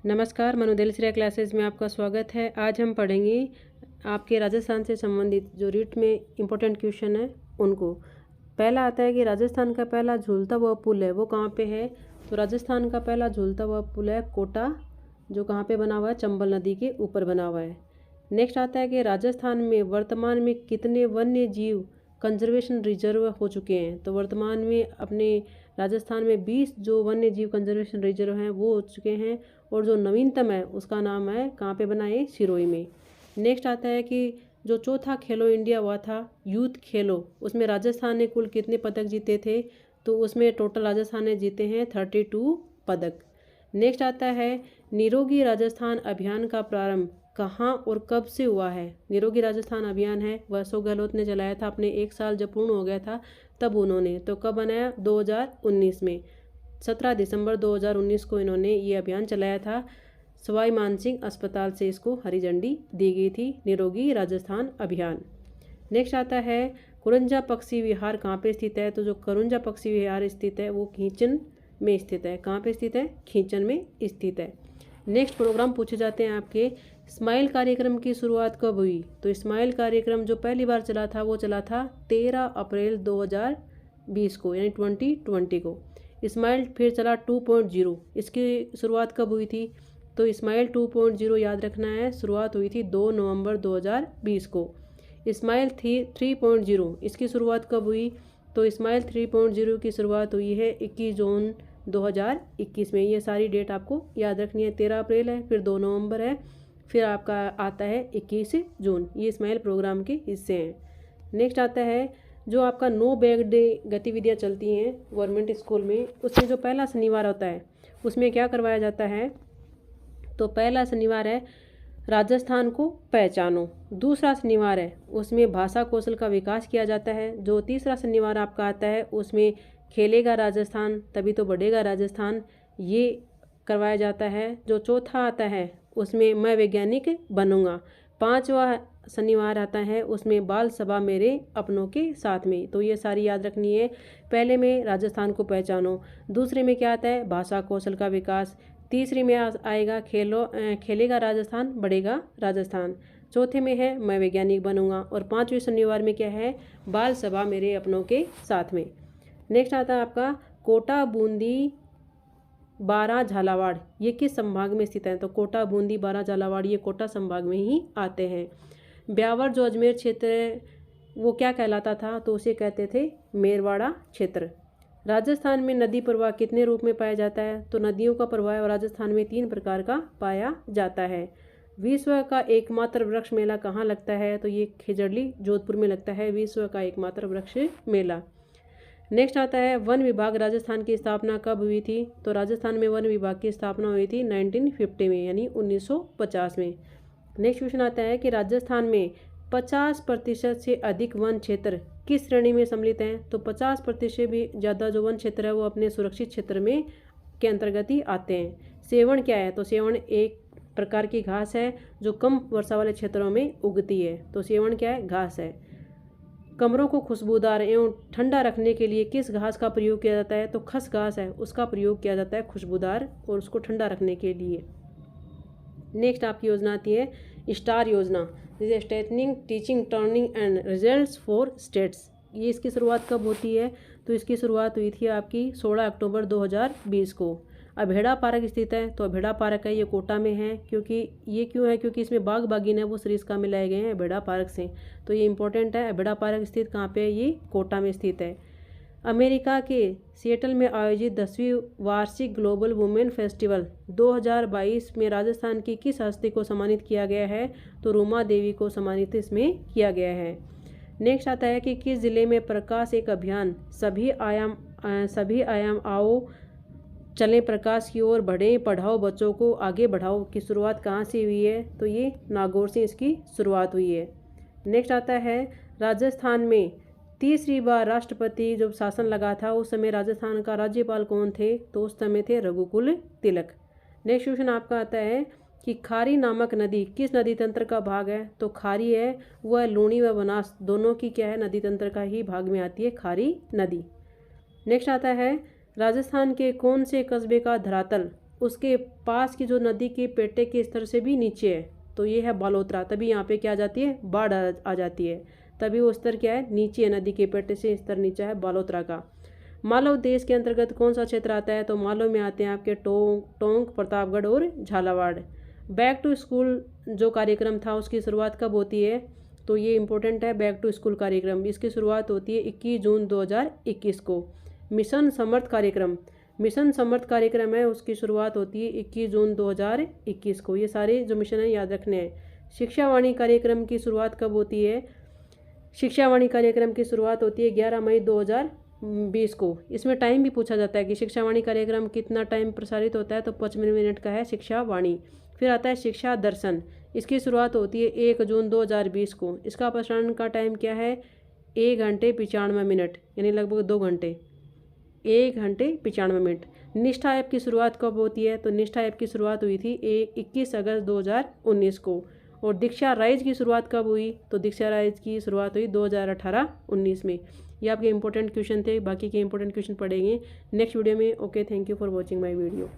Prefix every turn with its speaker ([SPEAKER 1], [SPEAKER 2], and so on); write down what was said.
[SPEAKER 1] नमस्कार, मनुदेल श्रेया क्लासेस में आपका स्वागत है। आज हम पढ़ेंगे आपके राजस्थान से संबंधित जो रीट में इम्पोर्टेंट क्वेश्चन है उनको। पहला आता है कि राजस्थान का पहला झूलता हुआ पुल है वो कहाँ पे है। तो राजस्थान का पहला झूलता हुआ पुल है कोटा, जो कहाँ पे बना हुआ है, चंबल नदी के ऊपर बना हुआ है। नेक्स्ट आता है कि राजस्थान में वर्तमान में कितने वन्य जीव कंजर्वेशन रिजर्व हो चुके हैं। तो वर्तमान में अपने राजस्थान में 20 जो वन्य जीव कंजर्वेशन रिजर्व हैं वो हो चुके हैं, और जो नवीनतम है उसका नाम है, कहाँ पे बना है, सिरोही में। नेक्स्ट आता है कि जो चौथा खेलो इंडिया हुआ था यूथ खेलो, उसमें राजस्थान ने कुल कितने पदक जीते थे। तो उसमें टोटल राजस्थान ने जीते हैं 32 पदक। नेक्स्ट आता है निरोगी राजस्थान अभियान का प्रारंभ कहाँ और कब से हुआ है। निरोगी राजस्थान अभियान है वह अशोक गहलोत ने चलाया था, अपने 1 साल जब पूर्ण हो गया था तब उन्होंने। तो कब बनाया, 2019 में, 17 दिसंबर 2019 को इन्होंने ये अभियान चलाया था। सवाई मानसिंह अस्पताल से इसको हरी झंडी दी गई थी, निरोगी राजस्थान अभियान। नेक्स्ट आता है कुरंजा पक्षी विहार कहाँ पे स्थित है। तो जो कुरंजा पक्षी विहार स्थित है वो खींचन में स्थित है। कहाँ पे स्थित है, खींचन में स्थित है। नेक्स्ट प्रोग्राम पूछे जाते हैं आपके। स्माइल कार्यक्रम की शुरुआत कब हुई। तो स्माइल कार्यक्रम जो पहली बार चला था वो चला था 13 अप्रैल 2020 को, यानी 2020 को। स्माइल फिर चला 2.0, इसकी शुरुआत कब हुई थी। तो स्माइल 2.0 याद रखना है, शुरुआत हुई थी 2 नवंबर 2020 को। स्माइल 3.0 इसकी शुरुआत कब हुई। तो स्माइल 3.0 की शुरुआत हुई है 21 जून 2021 में। ये सारी डेट आपको याद रखनी है। 13 अप्रैल है, फिर 2 नवंबर है, फिर आपका आता है 21 जून। ये स्माइल प्रोग्राम के हिस्से हैं। नेक्स्ट आता है जो आपका नो बैग डे गतिविधियाँ चलती हैं गवर्नमेंट स्कूल में, उसमें जो पहला शनिवार होता है उसमें क्या करवाया जाता है। तो पहला शनिवार है राजस्थान को पहचानो। दूसरा शनिवार है उसमें भाषा कौशल का विकास किया जाता है। जो तीसरा शनिवार आपका आता है उसमें खेलेगा राजस्थान तभी तो बढ़ेगा राजस्थान, ये करवाया जाता है। जो चौथा आता है उसमें मैं वैज्ञानिक बनूंगा। पांचवा शनिवार आता है उसमें बाल सभा मेरे अपनों के साथ में। तो ये सारी याद रखनी है। पहले में राजस्थान को पहचानो, दूसरे में क्या आता है, भाषा कौशल का विकास, तीसरी में आएगा खेलेगा राजस्थान बढ़ेगा राजस्थान, चौथे में है मैं वैज्ञानिक बनूंगा, और पांचवें शनिवार में क्या है, बाल सभा मेरे अपनों के साथ में। नेक्स्ट आता है आपका कोटा बूंदी बारां झालावाड़, ये किस संभाग में स्थित है। तो कोटा बूंदी बारां झालावाड़ ये कोटा संभाग में ही आते हैं। ब्यावर जो अजमेर क्षेत्र है वो क्या कहलाता था। तो उसे कहते थे मेरवाड़ा क्षेत्र। राजस्थान में नदी प्रवाह कितने रूप में पाया जाता है। तो नदियों का प्रवाह राजस्थान में 3 प्रकार का पाया जाता है। विश्व का एकमात्र वृक्ष मेला कहाँ लगता है। तो ये खिजड़ली जोधपुर में लगता है विश्व का एकमात्र वृक्ष मेला। नेक्स्ट आता है वन विभाग राजस्थान की स्थापना कब हुई थी। तो राजस्थान में वन विभाग की स्थापना हुई थी 1950 में, यानी 1950 में। नेक्स्ट क्वेश्चन आता है कि राजस्थान में 50% से अधिक वन क्षेत्र किस श्रेणी में सम्मिलित हैं। तो 50% भी ज़्यादा जो वन क्षेत्र है वो अपने सुरक्षित क्षेत्र में के अंतर्गत ही आते हैं। सेवण क्या है। तो सेवण एक प्रकार की घास है जो कम वर्षा वाले क्षेत्रों में उगती है। तो सेवण क्या है, घास है। कमरों को खुशबूदार एवं ठंडा रखने के लिए किस घास का प्रयोग किया जाता है। तो खस घास है, उसका प्रयोग किया जाता है खुशबूदार और उसको ठंडा रखने के लिए। नेक्स्ट आपकी योजना आती है स्टार योजना, जिसे straightening teaching turning and results for states. ये इसकी शुरुआत कब होती है। तो इसकी शुरुआत हुई थी आपकी 16 अक्टूबर 2020 को। अभेड़ा पार्क स्थित है। तो अभेड़ा पार्क है ये कोटा में है, क्योंकि ये क्यों है, क्योंकि इसमें बाग बागीन है वो सरिस्का में लाए गए हैं अभेड़ा पार्क से। तो ये इंपॉर्टेंट है। अभेड़ा पार्क स्थित कहाँ पे है, ये कोटा में स्थित है। अमेरिका के सिएटल में आयोजित 10वीं वार्षिक ग्लोबल वुमेन फेस्टिवल 2022 में राजस्थान की किस हस्ती को सम्मानित किया गया है। तो रूमा देवी को सम्मानित इसमें किया गया है। नेक्स्ट आता है कि किस जिले में प्रकाश एक अभियान सभी आयाम आओ चलें प्रकाश की ओर बढ़ें पढ़ाओ बच्चों को आगे बढ़ाओ की शुरुआत कहाँ से हुई है। तो ये नागौर से इसकी शुरुआत हुई है। नेक्स्ट आता है राजस्थान में तीसरी बार राष्ट्रपति जब शासन लगा था उस समय राजस्थान का राज्यपाल कौन थे। तो उस समय थे रघुकुल तिलक। नेक्स्ट क्वेश्चन आपका आता है कि खारी नामक नदी किस नदी तंत्र का भाग है। तो खारी है वह लूणी व बनास दोनों की क्या है, नदी तंत्र का ही भाग में आती है खारी नदी। नेक्स्ट आता है राजस्थान के कौन से कस्बे का धरातल उसके पास की जो नदी के पेटे के स्तर से भी नीचे है, तो ये है बालोतरा। तभी यहाँ पे क्या आ जाती है, बाढ़ आ जाती है। तभी वो स्तर क्या है, नीचे है, नदी के पेटे से स्तर नीचा है बालोतरा का। मालव देश के अंतर्गत कौन सा क्षेत्र आता है, तो मालव में आते हैं आपके टोंक, प्रतापगढ़ और झालावाड़। बैक टू स्कूल जो कार्यक्रम था उसकी शुरुआत कब होती है, तो ये इंपॉर्टेंट है। बैक टू स्कूल कार्यक्रम इसकी शुरुआत होती है 21 जून 2021 को। मिशन समर्थ कार्यक्रम है, उसकी शुरुआत होती है 21 जून 2021 को। ये सारे जो मिशन है याद रखने हैं। शिक्षावाणी कार्यक्रम की शुरुआत कब होती है, शिक्षावाणी कार्यक्रम की शुरुआत होती है 11 मई 2020 को। इसमें टाइम भी पूछा जाता है कि शिक्षावाणी कार्यक्रम कितना टाइम प्रसारित होता है, तो 55 मिनट का है शिक्षावाणी। फिर आता है शिक्षा दर्शन, इसकी शुरुआत होती है 1 जून 2020 को। इसका प्रसारण का टाइम क्या है, 1 घंटे 95 मिनट, यानी लगभग 2 घंटे, 1 घंटे 95 मिनट। निष्ठा ऐप की शुरुआत कब होती है, तो निष्ठा ऐप की शुरुआत हुई थी 21 अगस्त 2019 को। और दीक्षा राइज की शुरुआत कब हुई, तो दीक्षा राइज की शुरुआत हुई 2018-19 में। ये आपके इंपॉर्टेंट क्वेश्चन थे, बाकी के इंपॉर्टेंट क्वेश्चन पढ़ेंगे नेक्स्ट वीडियो में। Okay, thank you for watching my video.